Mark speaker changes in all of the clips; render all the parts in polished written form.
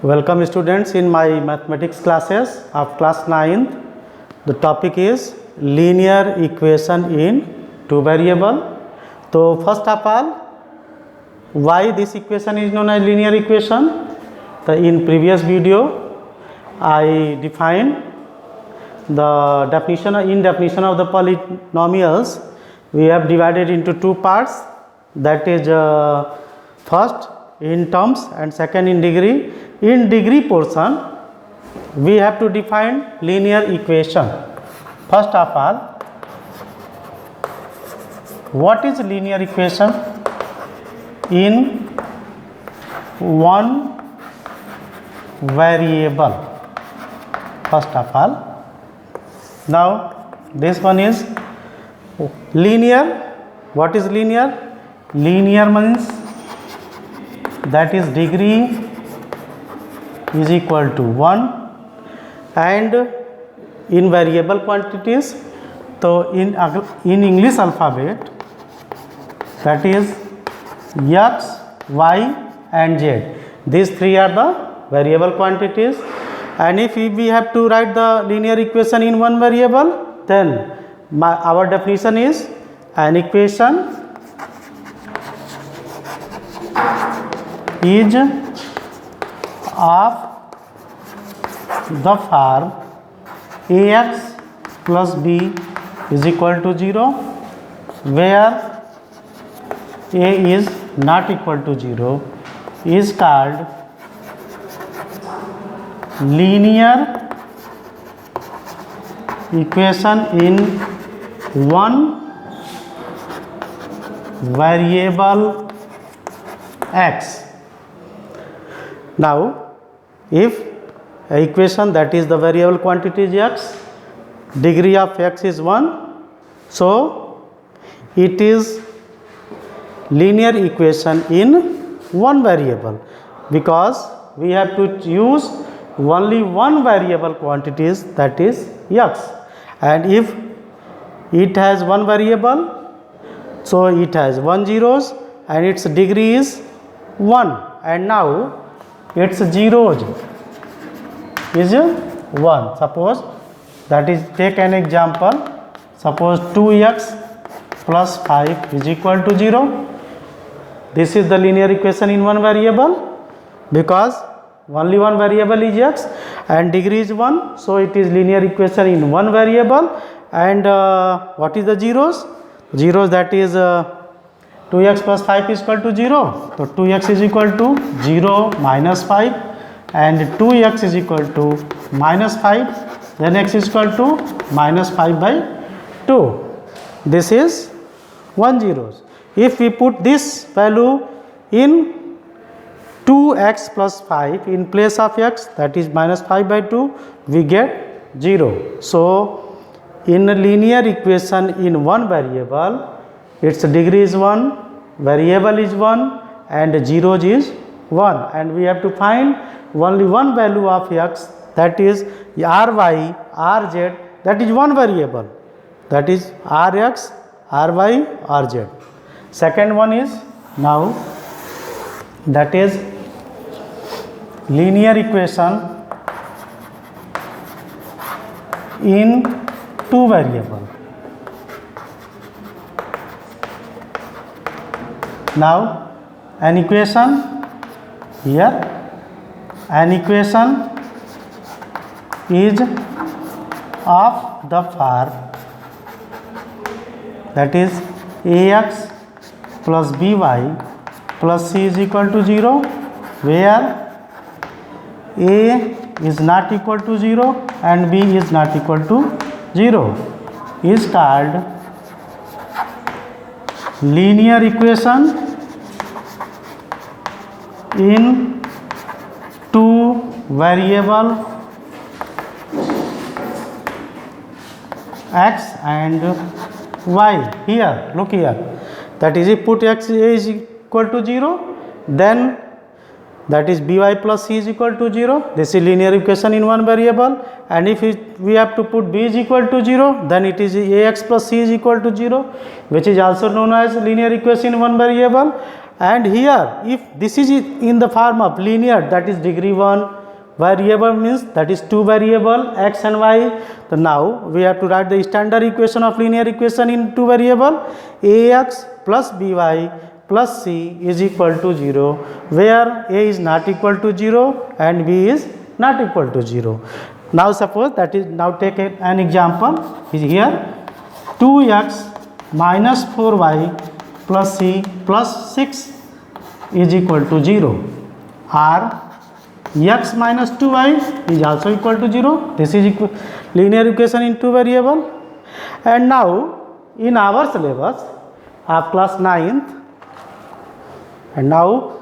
Speaker 1: Welcome students in my mathematics classes of class 9th. The topic is linear equation in two variable. So first of all, why this equation is known as linear equation? So in previous video I defined the definition of the polynomials. We have divided into two parts, that is first in terms and second in degree. In degree portion we have to define linear equation. First of all, what is linear equation? In one variable. First of all, now this one is linear. What is linear? Linear means that is degree is equal to 1 and in variable quantities. So in English alphabet, that is x, y and z. These three are the variable quantities, and if we have to write the linear equation in one variable, then our definition is an equation is of the form ax plus b is equal to 0, where a is not equal to 0, is called linear equation in one variable x. Now, if a equation that is the variable quantity is x, degree of x is 1, so it is linear equation in one variable, because we have to use only one variable quantities, that is x, and if it has one variable, so it has 1 zeros and its degree is 1, and now its zeros is 1. Suppose, that is, take an example, suppose 2x plus 5 is equal to 0. This is the linear equation in one variable, because only one variable is x and degree is 1, so it is linear equation in one variable. And what is the zeros? Zeros, that is 2x plus 5 is equal to 0. So 2x is equal to 0 minus 5, and 2x is equal to minus 5, then x is equal to minus 5 by 2. This is 1 zeros. If we put this value in 2x plus 5 in place of x, that is minus 5 by 2, we get 0. So in a linear equation in one variable, its degree is 1, variable is 1 and zeros is 1, and we have to find only one value of x, that is ry, rz, that is one variable, that is rx, ry, rz. Second one is now, that is linear equation in two variable. Now an equation here, an equation is of the form, that is ax plus by plus c is equal to 0, where a is not equal to 0 and b is not equal to 0, is called linear equation in two variable x and y. Here, look here, that is, if put x is equal to 0, then that is by plus c is equal to 0. This is linear equation in one variable, and if we have to put b is equal to 0, then it is ax plus c is equal to 0, which is also known as linear equation in one variable. And here if this is in the form of linear, that is degree 1, variable means that is 2 variable x and y. So now we have to write the standard equation of linear equation in 2 variable. Ax plus by plus c is equal to 0, where a is not equal to 0 and b is not equal to 0. Now suppose that is, now take an example is here 2x minus 4y plus c plus 6 is equal to 0, or x minus 2y is also equal to 0. This is linear equation in 2 variable. And now in our syllabus of class 9th, and now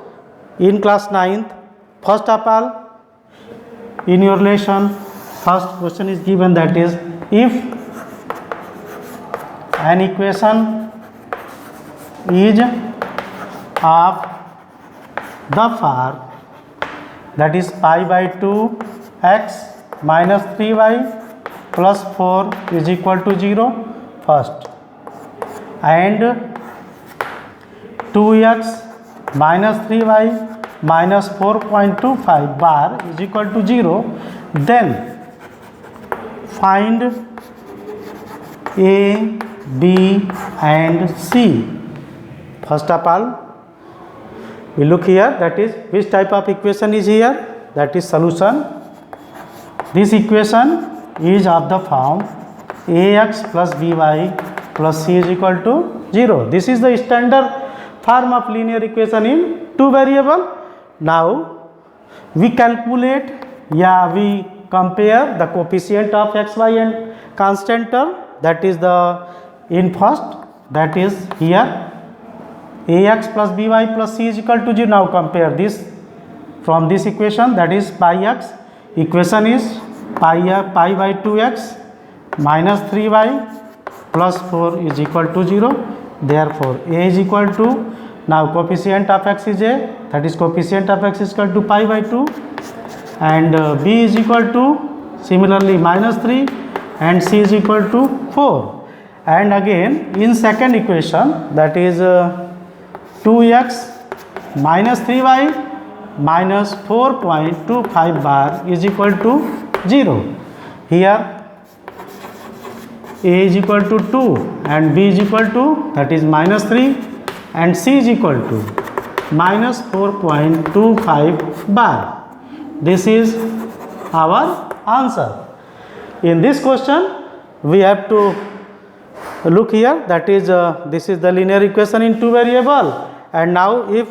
Speaker 1: in class 9th, first of all in your lesson first question is given, that is if an equation is of the form that is pi by 2 x minus 3y plus 4 is equal to 0 first, and 2x minus 3y minus 4.25 bar is equal to 0, then find a, b and c. First of all we look here, that is which type of equation is here, that is solution. This equation is of the form ax plus by plus c is equal to 0. This is the standard form of linear equation in 2 variable. Now we calculate, we compare the coefficient of x, y and constant term, that is the in first, that is here ax plus by plus c is equal to 0. Now compare this from this equation, that is pi x, equation is pi by 2x minus 3y plus 4 is equal to 0. Therefore a is equal to, now coefficient of x is a, that is coefficient of x is equal to pi by 2, and b is equal to similarly minus 3, and c is equal to 4. And again in second equation, that is 2x minus 3y minus 4.25 bar is equal to 0. Here a is equal to 2 and b is equal to, that is minus 3, and c is equal to minus 4.25 bar. This is our answer. In this question we have to look here, that is this is the linear equation in 2 variable. And now if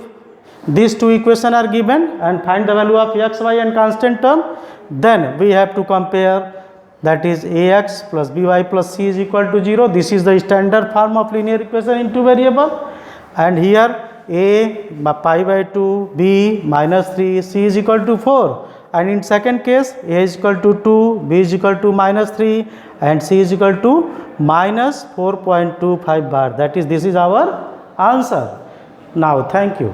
Speaker 1: these two equations are given and find the value of x, y and constant term, then we have to compare, that is ax plus by plus c is equal to 0. This is the standard form of linear equation in 2 variable. And here a pi by 2, b minus 3, c is equal to 4. And in second case a is equal to 2, b is equal to minus 3 and c is equal to minus 4.25 bar. That is, this is our answer. Now thank you.